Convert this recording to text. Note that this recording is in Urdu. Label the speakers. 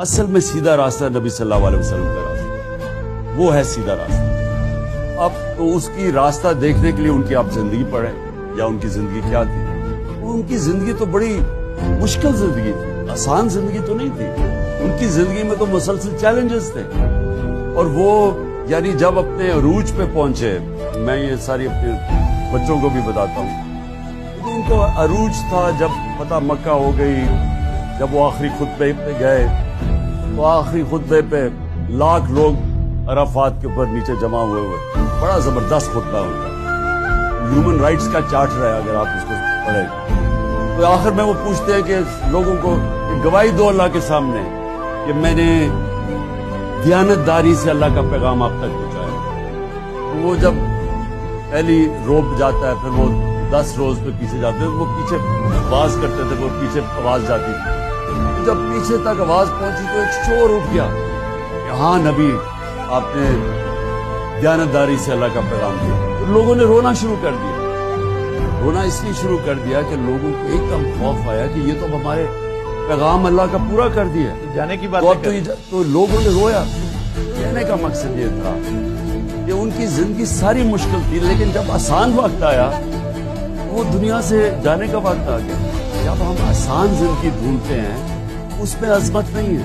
Speaker 1: اصل میں سیدھا راستہ نبی صلی اللہ علیہ وسلم کا راستہ، وہ ہے سیدھا راستہ۔ اب تو اس کی راستہ دیکھنے کے لیے ان کی آپ زندگی پڑھیں یا ان کی زندگی کیا تھی۔ ان کی زندگی تو بڑی مشکل زندگی تھی، آسان زندگی تو نہیں تھی۔ ان کی زندگی میں تو مسلسل چیلنجز تھے، اور وہ یعنی جب اپنے عروج پہ پہنچے، میں یہ ساری اپنے بچوں کو بھی بتاتا ہوں، تو ان کو عروج تھا جب فتح مکہ ہو گئی، جب وہ آخری خطبے پہ گئے تو آخری خطبے پہ لاکھ لوگ عرفات کے اوپر نیچے جمع ہوئے، بڑا زبردست خطبہ ہوگا، ہیومن رائٹس کا چارٹر ہے اگر آپ اس کو پڑھیں۔ تو آخر میں وہ پوچھتے ہیں کہ لوگوں کو گواہی دو اللہ کے سامنے کہ میں نے دیانت داری سے اللہ کا پیغام آپ تک پہنچایا۔ وہ جب پہلی روب جاتا ہے، پھر وہ 10 روز پہ پیچھے جاتے ہیں، وہ پیچھے آواز کرتے تھے، وہ پیچھے آواز جاتی تھی۔ جب پیچھے تک آواز پہنچی تو ایک شور اٹھ گیا کہ ہاں نبی، آپ نے دیانت داری سے اللہ کا پیغام دیا۔ تو لوگوں نے رونا شروع کر دیا۔ رونا اس لیے شروع کر دیا کہ لوگوں کو ایک دم خوف آیا کہ یہ تو ہمارے پیغام اللہ کا پورا کر دیا
Speaker 2: جانے کی بات
Speaker 1: تو لوگوں نے رویا۔ کہنے کا مقصد یہ تھا کہ ان کی زندگی ساری مشکل تھی، لیکن جب آسان وقت آیا وہ دنیا سے جانے کا وقت آ گیا۔ جب ہم آسان زندگی ڈھونڈتے ہیں اس میں عظمت نہیں ہے۔